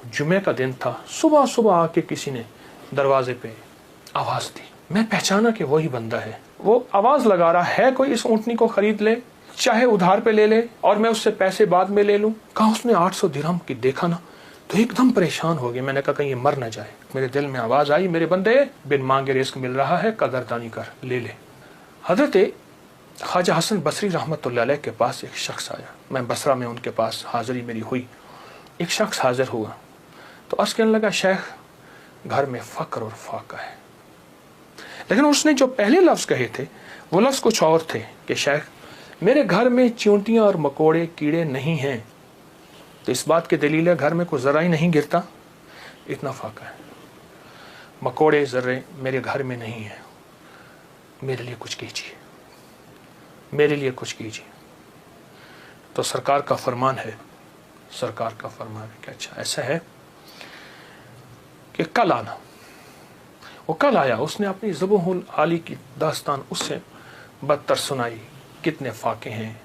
जुमे का दिन था, सुबह सुबह आके किसी ने दरवाजे पे आवाज दी। मैं पहचाना कि वही बंदा है। वो आवाज लगा रहा है कोई इस ऊँटनी को खरीद ले, चाहे उधार पे ले ले और मैं उससे पैसे बाद में ले लूं। कहा उसने 800 दिरहम की। देखा ना तो एकदम परेशान हो गया। मैंने कहा कहीं ये मर ना जाए। मेरे दिल में आवाज आई, मेरे बंदे, बिन मांगे रिस्क मिल रहा है, कदरदानी कर, ले ले। हजरत ख्वाजा हसन बसरी रहमतुल्लाह अलैह के पास एक शख्स आया। मैं बसरा में उनके पास हाजिरी मेरी हुई। एक शख्स हाजिर हुआ तो अर्ज कहने लगा, शेख घर में फक्र और फाका है। लेकिन उसने जो पहले लफ्ज कहे थे वो लफ्ज कुछ और थे कि शेख मेरे घर में चींटियां और मकोड़े कीड़े नहीं हैं। तो इस बात की दलील है घर में कोई जरा ही नहीं गिरता, इतना फाका है। मकोड़े जर्रे मेरे घर में नहीं है, मेरे लिए कुछ कीजिए, मेरे लिए कुछ कीजिए। तो सरकार का फरमान है, सरकार का फरमान है कि अच्छा ऐसा है कि कल आना। वो कल आया। उसने अपनी ज़ुबहुल आली की दास्तान उससे बदतर सुनाई। कितने फाके हैं,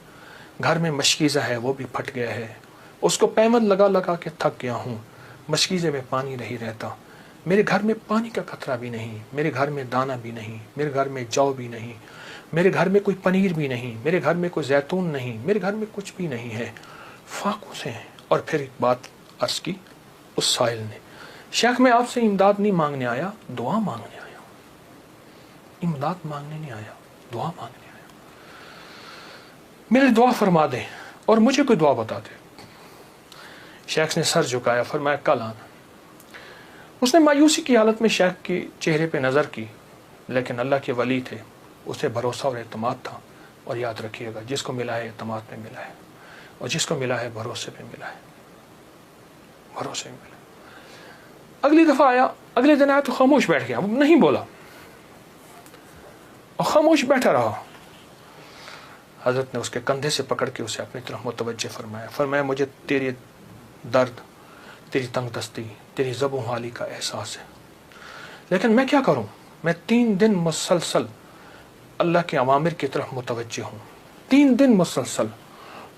घर में मशकीज़ा है वो भी फट गया है, उसको पैमद लगा लगा के थक गया हूँ, मशकीज़े में पानी नहीं रहता, मेरे घर में पानी का खतरा भी नहीं, मेरे घर में दाना भी नहीं, मेरे घर में जौ भी नहीं, मेरे घर में कोई पनीर भी नहीं, मेरे घर में कोई जैतून नहीं, मेरे घर में कुछ भी नहीं है, फाकों से हैं। और फिर एक बात अर्ज़ की उस साइल ने, शेख मैं आपसे इमदाद नहीं मांगने आया, दुआ मांगने आया। इमदाद मांगने नहीं आया, दुआ मांगने आया। मेरी दुआ फरमा दे और मुझे कोई दुआ बता दे। शेख ने सर झुकाया, फरमाया कल आना। उसने मायूसी की हालत में शेख के चेहरे पे नज़र की, लेकिन अल्लाह के वली थे, उसे भरोसा और एतमाद था। और याद रखिएगा जिसको मिला है एतमाद पे मिला है, और जिसको मिला है भरोसे पे मिला है, भरोसे में मिला। अगली दफा आया, अगले दिन आया तो खामोश बैठ गया, नहीं बोला और खामोश बैठा रहा। हजरत ने उसके कंधे से पकड़ के उसे अपनी तरफ मुतवज्जे फरमाया। फरमाया मुझे तेरी दर्द, तेरी तंगदस्ती, तेरी ज़बो-हाली का एहसास है, लेकिन मैं क्या करूं, मैं 3 दिन मुसलसल अल्लाह के अवामिर की तरफ मुतवज्जे हूँ। 3 दिन मुसलसल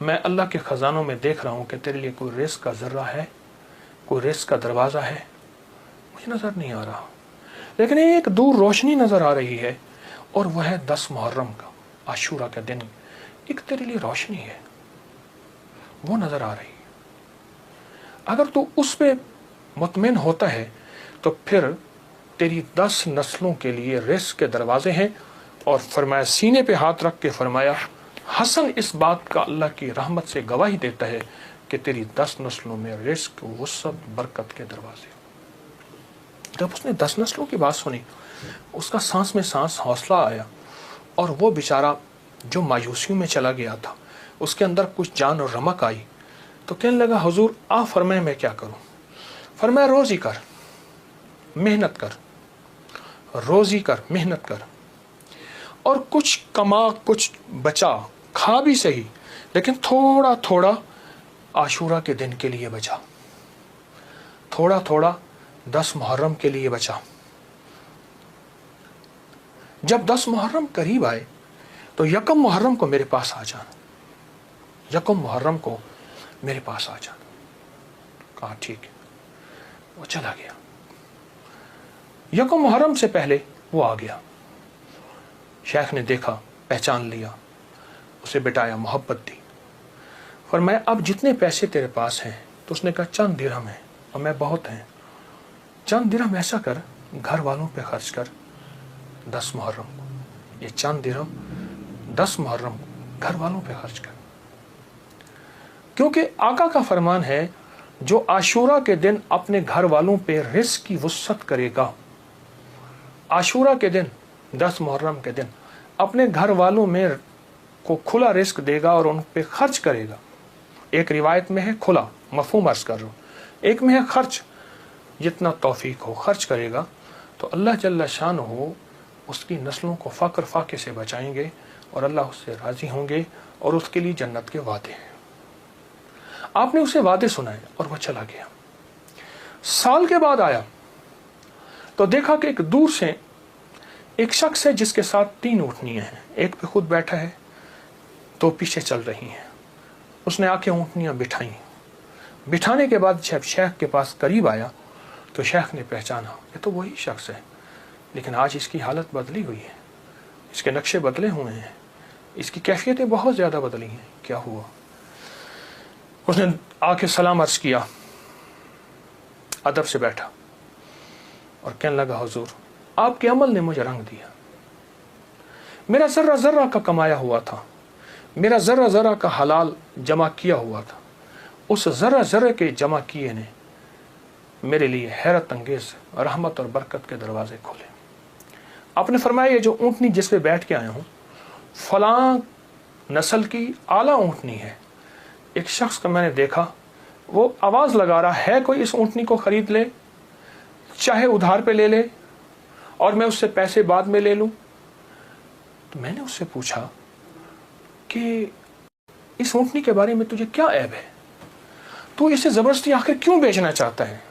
मैं अल्लाह के ख़जानों में देख रहा हूँ कि तेरे लिए कोई रिस्क का ज़र्रा है, कोई रिस्क का दरवाज़ा है, मुझे नज़र नहीं आ रहा। लेकिन एक दूर रोशनी नज़र आ रही है और वह है 10 मुहर्रम का, आशूरा का दिन। एक तेरे लिए रोशनी है, वो नज़र आ रही है। अगर तू उस पे मुतमिन होता है तो फिर तेरी 10 नस्लों के लिए रिस्क के दरवाजे हैं। और फरमाया, सीने पे हाथ रख के फरमाया, हसन इस बात का अल्लाह की रहमत से गवाही देता है कि तेरी 10 नस्लों में रिस्क, वुसअत, बरकत के दरवाजे। जब उसने 10 नस्लों की बात सुनी, उसका सांस में सांस हौसला आया। और वो बेचारा जो मायूसियों में चला गया था, उसके अंदर कुछ जान और रमक आई। तो कहने लगा, हुजूर आप फरमाए मैं क्या करूं? फरमाया रोज़ी कर, मेहनत कर, रोज़ी कर, मेहनत कर, और कुछ कमा, कुछ बचा, खा भी सही, लेकिन थोड़ा थोड़ा आशूरा के दिन के लिए बचा, थोड़ा थोड़ा 10 मुहर्रम के लिए बचा। जब 10 मुहर्रम करीब आए तो यकम मुहर्रम को मेरे पास आ जाना, यकम मुहर्रम को मेरे पास आ जाना। कहा ठीक है। वो चला गया। यकम मुहर्रम से पहले वो आ गया। शेख ने देखा, पहचान लिया, उसे बिठाया, मोहब्बत दी। फरमाया अब जितने पैसे तेरे पास हैं, तो उसने कहा चंद दिरहम है और मैं बहुत हैं। चंद दिरहम ऐसा कर, घर वालों पे खर्च कर 10 मुहर्रम को। ये चंद दिरहम 10 मुहर्रम को घर वालों पे खर्च कर, क्योंकि आका का फरमान है जो आशूरा के दिन अपने घर वालों पे रिस्क की वुसअत करेगा, आशूरा के दिन 10 मुहर्रम के दिन अपने घर वालों में को खुला रिस्क देगा और उन पे खर्च करेगा। एक रिवायत में है खुला, मफहूम अर्ज कर रहा हूँ, एक में है खर्च, जितना तौफीक हो खर्च करेगा तो अल्लाह जल्ला शान हो उसकी नस्लों को फ़क्र फाके से बचाएंगे और अल्लाह उससे राज़ी होंगे और उसके लिए जन्नत के वादे हैं। आपने उसे वादे सुनाए और वह चला गया। साल के बाद आया तो देखा कि एक दूर से एक शख्स है जिसके साथ 3 ऊँटनियाँ हैं, एक पे खुद बैठा है, 2 पीछे चल रही हैं। उसने आके ऊँटनियाँ बिठाई, बिठाने के बाद जब शेख के पास करीब आया तो शेख ने पहचाना ये तो वही शख्स है, लेकिन आज इसकी हालत बदली हुई है, इसके नक्शे बदले हुए हैं, इसकी कैफियतें बहुत ज़्यादा बदली हैं। क्या हुआ? उसने आके सलाम अर्ज किया, अदब से बैठा और कहने लगा, हुजूर आपके अमल ने मुझे रंग दिया। मेरा ज़र्रा ज़र्रा का कमाया हुआ था, मेरा ज़र्रा ज़र्रा का हलाल जमा किया हुआ था, उस ज़र्रा ज़र्रे के जमा किए ने मेरे लिए हैरत अंगेज़ रहमत और बरकत के दरवाजे खोले। आपने फरमाया ये जो ऊँटनी जिस पे बैठ के आया हूँ फलां नस्ल की आला ऊँटनी है। एक शख्स को मैंने देखा, वो आवाज़ लगा रहा है कोई इस ऊँटनी को ख़रीद ले, चाहे उधार पे ले ले और मैं उससे पैसे बाद में ले लूँ। तो मैंने उससे पूछा कि इस ऊँटनी के बारे में तुझे क्या ऐब है, तू इसे ज़बरदस्ती आखिर क्यों बेचना चाहता है?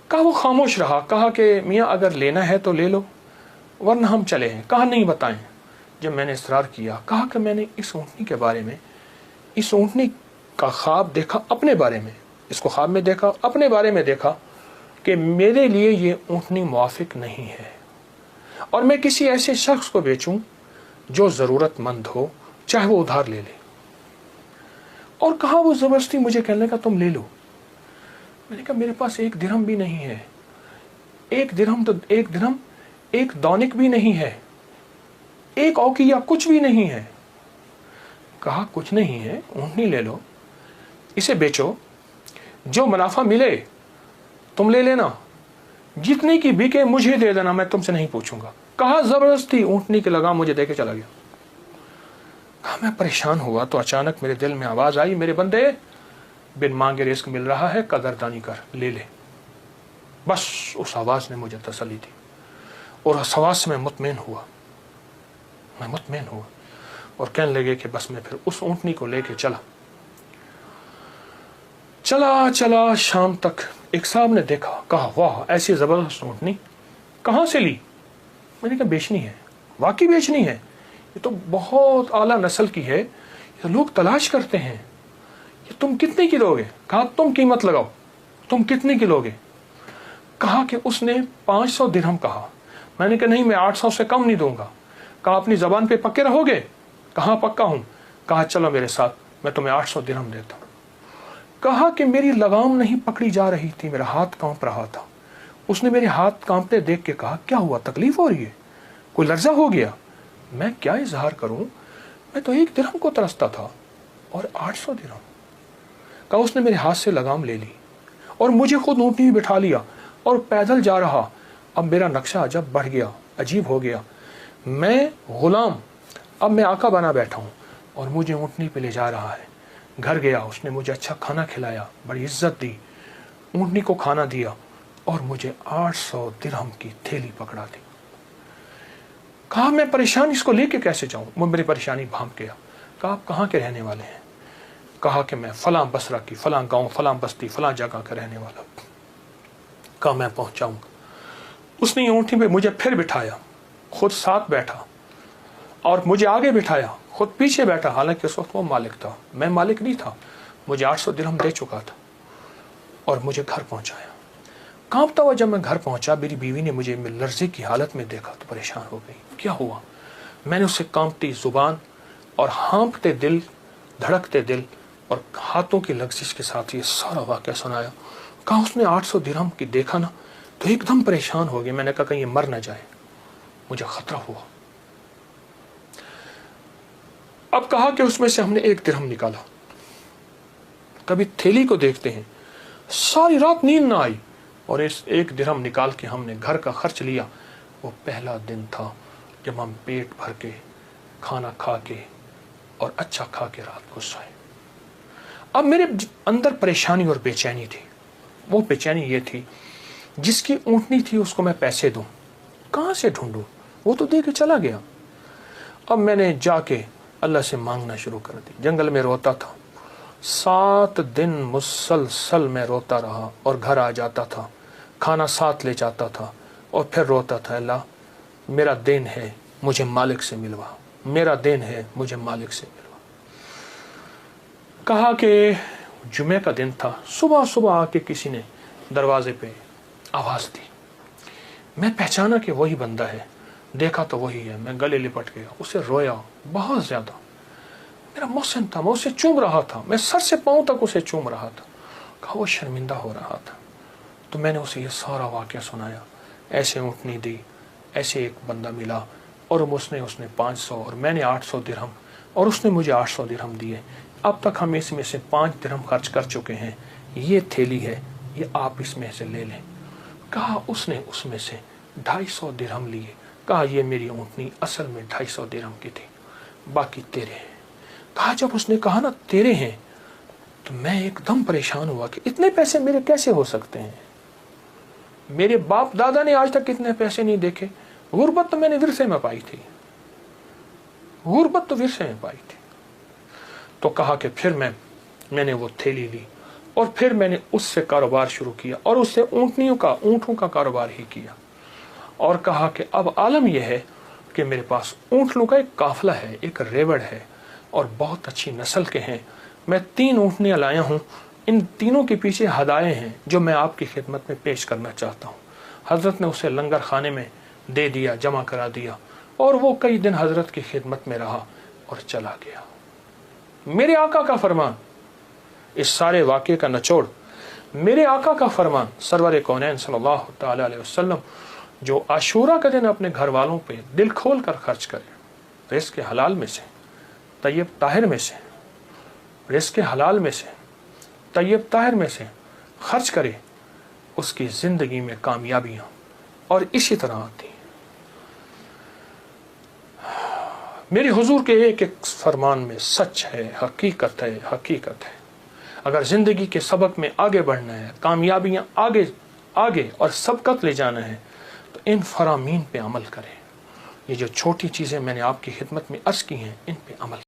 कहा वो खामोश रहा। कहा कि मियाँ अगर लेना है तो ले लो वरना हम चले हैं। कहा नहीं बताएं। जब मैंने इसरार किया, कहा कि मैंने इस ऊँटनी के बारे में, इस ऊँटनी का ख्वाब देखा अपने बारे में, इसको ख्वाब में देखा, अपने बारे में देखा कि मेरे लिए ये ऊँटनी मुआफिक नहीं है और मैं किसी ऐसे शख्स को बेचूं जो ज़रूरतमंद हो, चाहे वो उधार ले ले। और कहा वो ज़बरदस्ती मुझे कहने का तुम ले लो। मैंने कहा मेरे पास एक दिरहम भी नहीं है, एक दिरहम एक दौनिक भी नहीं है, एक औकिया कुछ भी नहीं है। कहा कुछ नहीं है, ऊँटनी ले लो, इसे बेचो, जो मुनाफा मिले तुम ले लेना, जितने की बिके मुझे दे देना, मैं तुमसे नहीं पूछूंगा। कहा ज़बरदस्ती ऊँटनी के लगाम मुझे दे के चला गया। कहा मैं परेशान हुआ तो अचानक मेरे दिल में आवाज़ आई, मेरे बंदे बिन मांगे रिस्क मिल रहा है, कदरदानी कर, ले ले। बस उस आवाज़ ने मुझे तसल्ली दी और उस आवाज़ से मैं मुतमईन हुआ और कहने लगे कि बस मैं फिर उस ऊँटनी को लेके चला शाम तक। एक साहब ने देखा, कहा वाह ऐसी ज़बरदस्त ऊँटनी कहाँ से ली? मैंने कहा बेचनी है। वाकई बेचनी है, ये तो बहुत आला नस्ल की है, ये लोग तलाश करते हैं, ये तुम कितने की लोगे? कहा तुम कीमत लगाओ, तुम कितने की लोगे? कहा कि उसने 500 दिरहम कहा। मैंने कहा नहीं, मैं 800 से कम नहीं दूंगा। कहा अपनी ज़बान पे पक्के रहोगे? कहा पक्का हूँ। कहा चलो मेरे साथ, मैं तुम्हें 800 दिरहम देता हूँ। कहा कि मेरी लगाम नहीं पकड़ी जा रही थी, मेरा हाथ कांप रहा था। उसने मेरे हाथ कांपते देख के कहा क्या हुआ, तकलीफ हो रही है, कोई लर्जा हो गया? मैं क्या इजहार करूं, मैं तो 1 दिरहम को तरसता था और 800 दिरहम। कहा उसने मेरे हाथ से लगाम ले ली और मुझे खुद ऊँटनी बिठा लिया और पैदल जा रहा। अब मेरा नक्शा अजब बढ़ गया, अजीब हो गया। मैं गुलाम, अब मैं आका बना बैठा हूँ और मुझे ऊँटनी पे ले जा रहा है। घर गया, उसने मुझे अच्छा खाना खिलाया, बड़ी इज्जत दी, ऊँटनी को खाना दिया और मुझे 800 दिरहम की थैली पकड़ा दी। कहा मैं परेशान, इसको लेके कैसे जाऊं? वो मेरी परेशानी भांप गया। कहा आप कहाँ के रहने वाले हैं? कहा कि मैं फलां बसरा की, फलां गांव, फलां बस्ती, फलां जगह का रहने वाला। कहा मैं पहुंचाऊंगा। उसने ऊँटनी पे मुझे फिर बिठाया, खुद साथ बैठा और मुझे आगे बिठाया, खुद पीछे बैठा। हालांकि उस वक्त वो मालिक था, मैं मालिक नहीं था। मुझे 800 दिरहम दे चुका था और मुझे घर पहुंचाया। कांपता हुआ जब मैं घर पहुंचा, मेरी बीवी ने मुझे लर्जे की हालत में देखा तो परेशान हो गई। क्या हुआ? मैंने उससे कांपती जुबान और हाँफते दिल, धड़कते दिल और हाथों की लग्जिश के साथ ये सारा वाक़या सुनाया। कहा उसने 800 दिरहम की देखा ना तो एकदम परेशान हो गया। मैंने कहा कहीं ये मर ना जाए, मुझे खतरा हुआ। अब कहा कि उसमें से हमने 1 दिरहम निकाला। कभी थैली को देखते हैं, सारी रात नींद ना आई और इस 1 दिरहम निकाल के हमने घर का खर्च लिया। वो पहला दिन था जब हम पेट भर के खाना खा के और अच्छा खा के रात को सोए। अब मेरे अंदर परेशानी और बेचैनी थी। वो बेचैनी ये थी, जिसकी ऊँटनी थी उसको मैं पैसे दूं, कहाँ से ढूंढूं? वो तो दे के चला गया। अब मैंने जाके अल्लाह से मांगना शुरू कर दी। जंगल में रोता था, 7 दिन मुसलसल मैं रोता रहा और घर आ जाता था, खाना साथ ले जाता था और फिर रोता था, अल्लाह मेरा दिन है, मुझे मालिक से मिलवा, मेरा दिन है, मुझे मालिक से मिलवा। कहा कि जुमे का दिन था, सुबह सुबह आके किसी ने दरवाजे पे आवाज़ दी। मैं पहचाना कि वही बंदा है, देखा तो वही है। मैं गले लिपट गया, उसे रोया बहुत ज़्यादा। मेरा मोहसिन था, मैं उसे चूम रहा था, मैं सर से पाँव तक उसे चूम रहा था। कहा वो शर्मिंदा हो रहा था। तो मैंने उसे ये सारा वाक़या सुनाया, ऐसे ऊँटनी दी, ऐसे एक बंदा मिला और उसने 500 और मैंने 800 दिरहम और उसने मुझे 800 दिरहम दिए। अब तक हम इसमें से 5 दिरहम खर्च कर चुके हैं। ये थैली है, ये आप इसमें से ले लें। कहा उसने उसमें से 250 दिरहम लिए। कहा ये मेरी ऊँटनी असल में 250 दिरहम की थी, बाकी तेरे हैं। कहा जब उसने कहा ना तेरे हैं, तो मैं एकदम परेशान हुआ कि इतने पैसे मेरे कैसे हो सकते हैं। मेरे बाप दादा ने आज तक इतने पैसे नहीं देखे। गुर्बत तो मैंने विरसे में पाई थी, गुर्बत तो विरसे में पाई थी। तो कहा कि फिर मैंने वो थैली ली और फिर मैंने उससे कारोबार शुरू किया और उससे ऊँटों का कारोबार ही किया। और कहा कि अब आलम यह है कि मेरे पास ऊँटों का एक काफिला है, एक रेवड़ है और बहुत अच्छी नस्ल के हैं। मैं 3 ऊँटनियाँ लाया हूँ, इन तीनों के पीछे हदाये हैं जो मैं आपकी खिदमत में पेश करना चाहता हूँ। हज़रत ने उसे लंगर खाने में दे दिया, जमा करा दिया और वो कई दिन हज़रत की खिदमत में रहा और चला गया। मेरे आका का फरमान, इस सारे वाक़े का निचोड़ मेरे आका का फरमान सरवर कौनैन सल्लल्लाहु तआला अलैहि वसल्लम, जो आशूरा का दिन अपने घर वालों पे दिल खोल कर खर्च करे, रिज़्क़ हलाल में से, तय्यब ताहिर में से, रिज़्क़ हलाल में से, तय्यब ताहिर में से खर्च करे, उसकी ज़िंदगी में कामयाबियाँ और इसी तरह आती। मेरे हुजूर के एक एक फरमान में सच है, हकीकत है, हकीकत है। अगर ज़िंदगी के सबक में आगे बढ़ना है, कामयाबियाँ आगे और सबकत ले जाना है, तो इन फरामीन पे अमल करें। ये जो छोटी चीज़ें मैंने आपकी खिदमत में अर्ज़ की हैं, इन पे अमल